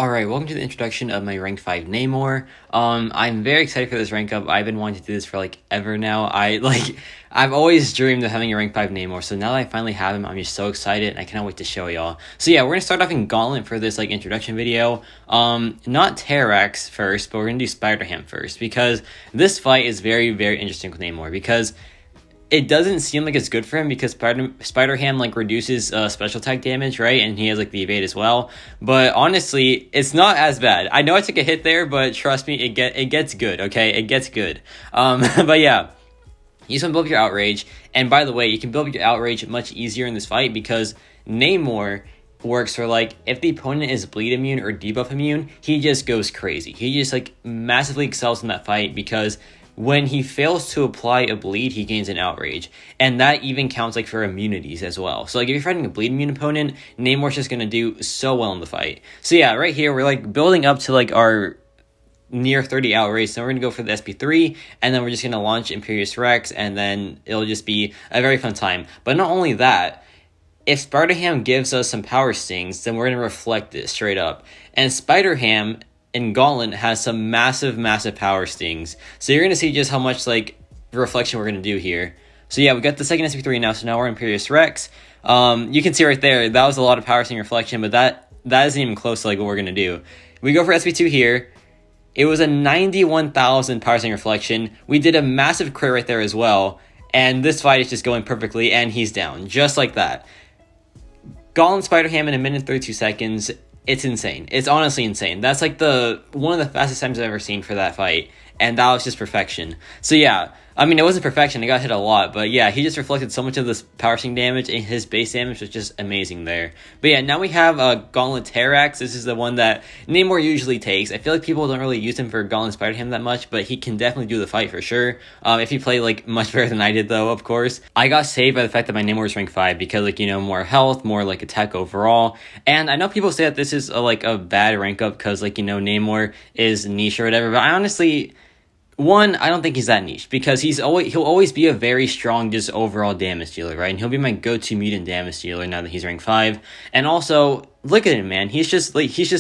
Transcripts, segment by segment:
Alright, welcome to the introduction of my rank 5 NAMOR. I'm very excited for this rank up. I've been wanting to do this for ever now. I've always dreamed of having a rank 5 NAMOR, so now that I finally have him, I'm just so excited and I cannot wait to show y'all. So yeah, we're gonna start off in Gauntlet for this introduction video. Not Terrax first, but we're gonna do Spider-Ham first, because this fight is very, very interesting with NAMOR, because it doesn't seem like it's good for him because Spider-Ham reduces special attack damage, right? And he has the evade as well. But honestly, it's not as bad. I know I took a hit there, but trust me, it gets good, okay? It gets good. But yeah, you just want to build up your outrage. And by the way, you can build up your outrage much easier in this fight because NAMOR works for if the opponent is bleed immune or debuff immune, he just goes crazy. He just massively excels in that fight because when he fails to apply a bleed, he gains an outrage. And that even counts for immunities as well. So if you're fighting a bleed immune opponent, Namor's just gonna do so well in the fight. So yeah, right here we're building up to our near 30 outrage. So we're gonna go for the SP3, and then we're just gonna launch Imperious Rex, and then it'll just be a very fun time. But not only that, if Spider-Ham gives us some power stings, then we're gonna reflect it straight up. And Spider-Ham in Gauntlet has some massive power stings. So you're going to see just how much reflection we're going to do here. So yeah, we got the second SP3 now, so now we're Imperious Rex. You can see right there, that was a lot of power sting reflection, but that isn't even close to what we're going to do. We go for SP2 here. It was a 91,000 power sting reflection. We did a massive crit right there as well. And this fight is just going perfectly, and he's down, just like that. Gauntlet Spider-Ham in 1:32 seconds. It's insane. It's honestly insane. That's one of the fastest times I've ever seen for that fight. And that was just perfection. So yeah, I mean, it wasn't perfection. It got hit a lot. But yeah, he just reflected so much of this power sting damage, and his base damage was just amazing there. But yeah, now we have Gauntlet Terrax. This is the one that Namor usually takes. I feel like people don't really use him for Gauntlet Spider-Ham that much, but he can definitely do the fight for sure. If he played much better than I did, though, of course. I got saved by the fact that my Namor is rank 5 because more health, more attack overall. And I know people say that this is a bad rank up because Namor is niche or whatever, but I honestly, I don't think he's that niche because he'll always be a very strong just overall damage dealer, right? And he'll be my go-to mutant damage dealer now that he's rank 5. And also, look at him, man. He's just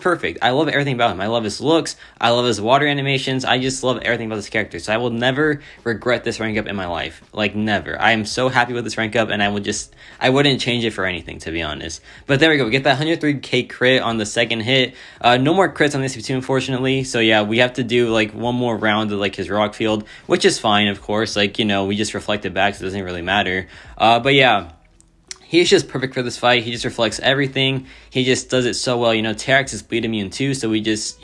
perfect. I love everything about him. I love his looks. I love his water animations. I just love everything about this character. So I will never regret this rank up in my life. Never. I am so happy with this rank up, and I wouldn't change it for anything, to be honest. But there we go. We get that 103k crit on the second hit. No more crits on this SP2, unfortunately. So yeah, we have to do one more round of his rock field, which is fine, of course. We just reflect it back, so it doesn't really matter. But yeah, he's just perfect for this fight. He just reflects everything. He just does it so well. Terrax is bleed immune too, so we just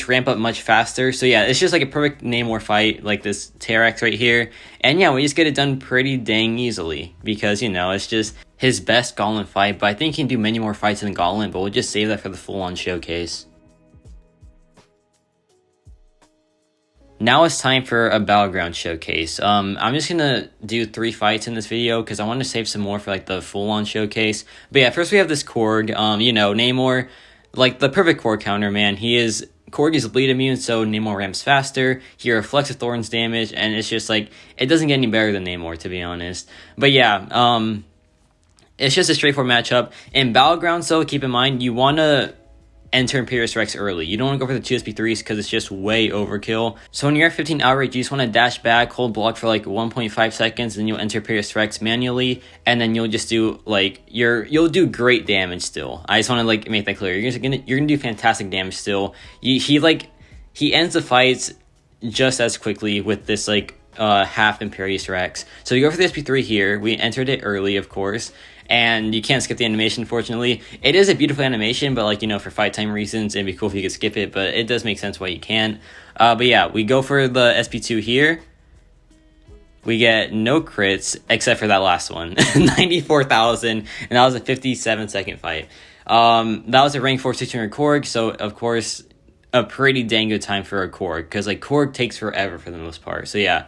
ramp up much faster. So yeah, it's just a perfect Namor fight, this Terrax right here. And yeah, we just get it done pretty dang easily because, it's just his best Gauntlet fight. But I think he can do many more fights in Gauntlet, but we'll just save that for the full-on showcase. Now it's time for a Battlegrounds showcase. I'm just gonna do 3 fights in this video because I want to save some more for the full-on showcase. But yeah, first we have this Korg. Namor, the perfect Korg counter, man. Korg is bleed immune, so Namor ramps faster. He reflects the Thorn's damage, and it's just it doesn't get any better than Namor, to be honest. But yeah, it's just a straightforward matchup. In Battlegrounds, though, keep in mind you wanna enter Imperious Rex early. You don't want to go for the 2 SP3s because it's just way overkill. So when you're at 15 outrage, you just want to dash back, hold block for 1.5 seconds, then you'll enter Imperious Rex manually, and then you'll just do you'll do great damage still. I just want to make that clear. You're gonna do fantastic damage still. He ends the fights just as quickly with this half Imperious Rex. So you go for the SP3 here. We entered it early, of course. And you can't skip the animation, unfortunately. It is a beautiful animation, but for fight time reasons, it'd be cool if you could skip it, but it does make sense why you can. But yeah, we go for the SP2 here. We get no crits, except for that last one. 94,000, and that was a 57-second fight. That was a rank 4 600 Korg, so of course, a pretty dang good time for a Korg, because Korg takes forever for the most part, so yeah.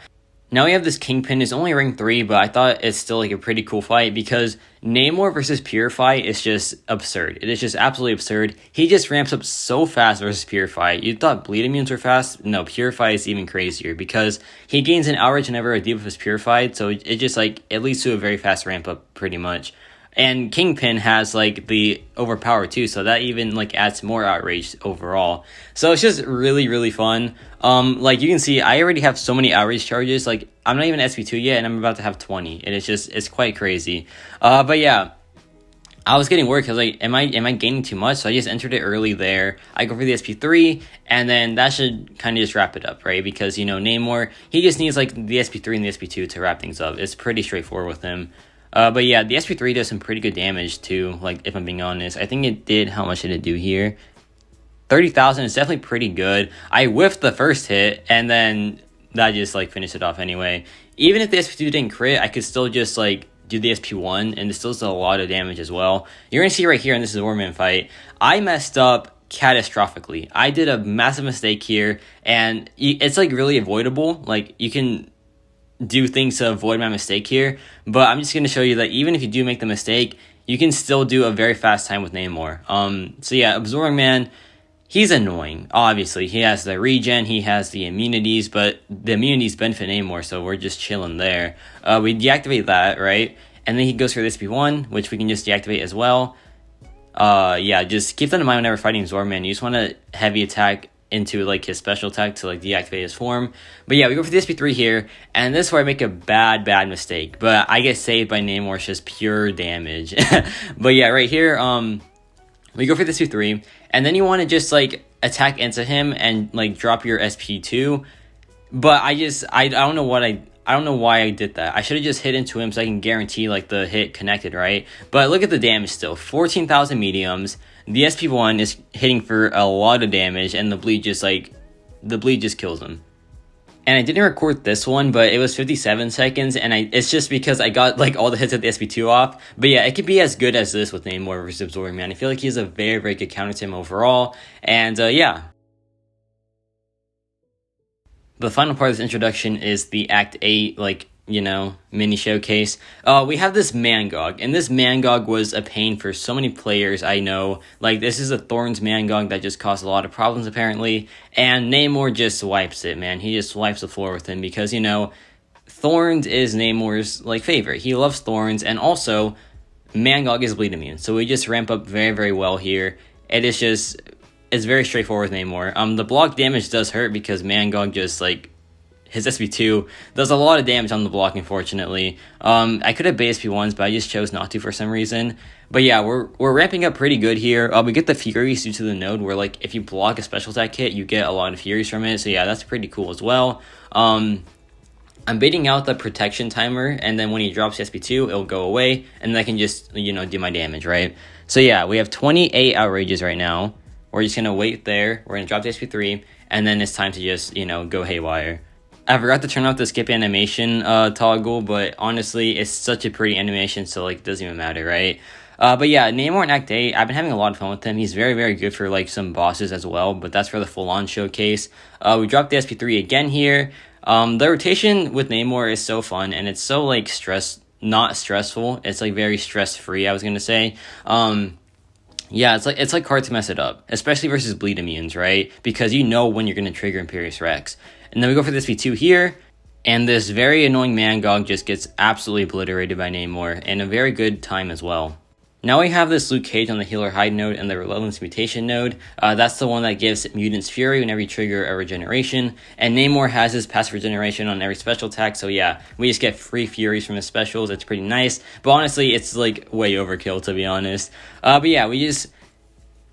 Now we have this Kingpin. It's only rank 3, but I thought it's still a pretty cool fight because Namor versus Purify is just absurd. It is just absolutely absurd. He just ramps up so fast versus Purify. You thought bleed immunes were fast? No, Purify is even crazier because he gains an outrage whenever a debuff is purified, so it just it leads to a very fast ramp up pretty much. And Kingpin has like the overpower too, so that even like adds more outrage overall. So it's just really, really fun. Like you can see, I already have so many outrage charges. Like I'm not even SP2 yet, and I'm about to have 20, and it's quite crazy. But yeah, I was getting worried because like, am I gaining too much? So I just entered it early there. I go for the SP3, and then that should kind of just wrap it up, right? Because Namor, he just needs like the SP3 and the SP2 to wrap things up. It's pretty straightforward with him. But yeah, the SP3 does some pretty good damage too, like if I'm being honest. I think it did, how much did it do here? 30,000 is definitely pretty good. I whiffed the first hit, and then that just like finished it off anyway. Even if the SP2 didn't crit, I could still just like do the SP1, and it still does a lot of damage as well. You're going to see right here, and this is a Warman fight, I messed up catastrophically. I did a massive mistake here, and it's like really avoidable. Like you can do things to avoid my mistake here, but I'm just going to show you that even if you do make the mistake, you can still do a very fast time with Namor. So yeah, Absorbing Man, he's annoying. Obviously, he has the regen, he has the immunities, but the immunities benefit Namor, so we're just chilling there. We deactivate that, right? And then he goes for this SP1, which we can just deactivate as well. Yeah, just keep that in mind whenever fighting Zorman. You just want to heavy attack into like his special attack to like deactivate his form. But yeah, we go for the SP3 here, and this is where I make a bad mistake, but I get saved by Namor. It's just pure damage. But yeah, right here, we go for the SP3, and then you want to just like attack into him and like drop your SP2. But I don't know why I did that. I should have just hit into him so I can guarantee like the hit connected, right? But look at the damage still. 14,000 mediums. The SP1 is hitting for a lot of damage, and the bleed just kills him. And I didn't record this one, but it was 57 seconds, and it's just because I got like all the hits of the SP2 off. But yeah, it could be as good as this with Namor versus Absorbing Man. I feel like he's a very, very good counter to him overall. And yeah. The final part of this introduction is the Act 8, mini showcase. We have this Mangog, and this Mangog was a pain for so many players I know. Like, this is a Thorns Mangog that just caused a lot of problems, apparently, and Namor just wipes it, man. He just wipes the floor with him because, Thorns is Namor's, favorite. He loves Thorns, and also, Mangog is bleed immune, so we just ramp up very, very well here. It's very straightforward with Namor. The block damage does hurt because Mangog just, his SP2 does a lot of damage on the block, unfortunately. I could have bait SP1s, but I just chose not to for some reason. But yeah, we're ramping up pretty good here. We get the Furies due to the node where, if you block a special attack hit, you get a lot of Furies from it. So yeah, that's pretty cool as well. I'm baiting out the protection timer, and then when he drops SP2, it'll go away, and then I can just, do my damage, right? So yeah, we have 28 outrages right now. We're just going to wait there. We're going to drop the SP3, and then it's time to just, go haywire. I forgot to turn off the skip animation toggle, but honestly, it's such a pretty animation, so, it doesn't even matter, right? But yeah, Namor in Act 8, I've been having a lot of fun with him. He's very, very good for, some bosses as well, but that's for the full-on showcase. We dropped the SP3 again here. The rotation with Namor is so fun, and it's so, not stressful. It's, very stress-free, I was going to say. Yeah, it's hard to mess it up, especially versus bleed immunes, right? Because you know when you're going to trigger Imperious Rex. And then we go for this V2 here, and this very annoying Mangog just gets absolutely obliterated by Namor, in a very good time as well. Now we have this Luke Cage on the Healer Hide node and the Relentless Mutation node. That's the one that gives Mutants Fury whenever you trigger a regeneration. And Namor has his passive regeneration on every special attack, so yeah, we just get free Furies from his specials. It's pretty nice, but honestly, it's way overkill, to be honest. But yeah,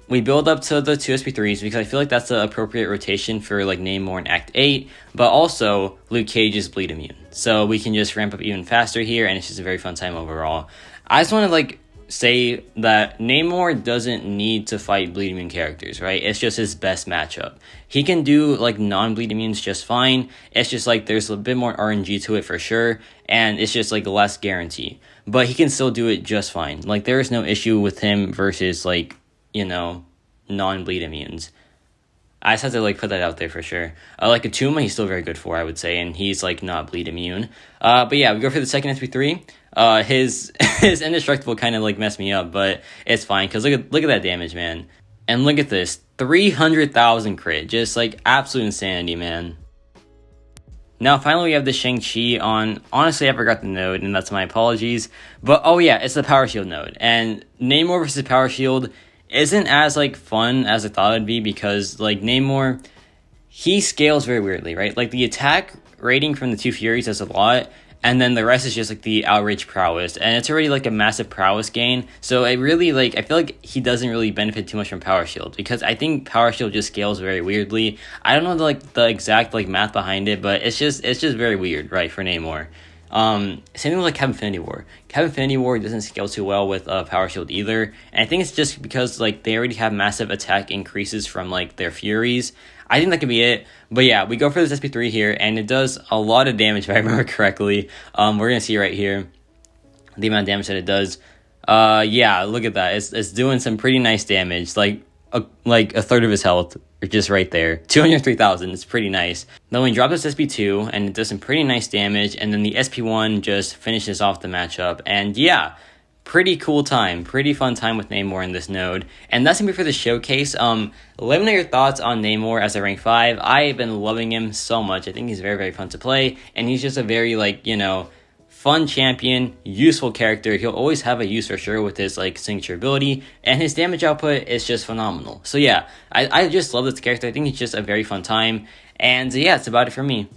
we build up to the 2 SP3s because I feel like that's the appropriate rotation for Namor in Act 8, but also Luke Cage is bleed immune. So we can just ramp up even faster here, and it's just a very fun time overall. I just want to say that Namor doesn't need to fight bleed immune characters, right? It's just his best matchup. He can do non-bleed immunes just fine. It's just there's a bit more RNG to it for sure, and it's just less guarantee. But he can still do it just fine. There is no issue with him versus non-bleed immunes. I just have to put that out there for sure. Atuma, he's still very good for, I would say, and he's not bleed immune. But yeah, we go for the second SP3. His indestructible kind of messed me up, but it's fine because look at that damage, man. And look at this, 300,000 crit, just absolute insanity, man. Now, finally, we have the Shang-Chi on. Honestly, I forgot the node, and that's my apologies. But, oh yeah, it's the Power Shield node. And Namor versus Power Shield isn't as, like, fun as I thought it'd be because, like, Namor, he scales very weirdly, right? Like, the attack rating from the two Furies does a lot, and then the rest is just, like, the outrage prowess. And it's already, like, a massive prowess gain. So it really, like, I feel like he doesn't really benefit too much from Power Shield because I think Power Shield just scales very weirdly. I don't know, the exact, like, math behind it, but it's just very weird, right, for Namor. Same thing with like Cap Infinity War. Cap Infinity War doesn't scale too well with Power Shield either, and I think it's just because like they already have massive attack increases from like their Furies. I think that could be it. But yeah, we go for this SP3 here, and it does a lot of damage if I remember correctly. We're gonna see right here the amount of damage that it does. Yeah, look at that. It's doing some pretty nice damage. Like a third of his health, just right there. 203,000, it's pretty nice. Then we drop this SP2, and it does some pretty nice damage, and then the SP1 just finishes off the matchup. And yeah, pretty cool time. Pretty fun time with Namor in this node. And that's going to be for the showcase. Let me know your thoughts on Namor as a rank 5. I've been loving him so much. I think he's very, very fun to play, and he's just a very, like, you know, fun champion, useful character. He'll always have a use for sure with his like signature ability, and his damage output is just phenomenal. So yeah, I just love this character. I think it's just a very fun time, and yeah, it's about it for me.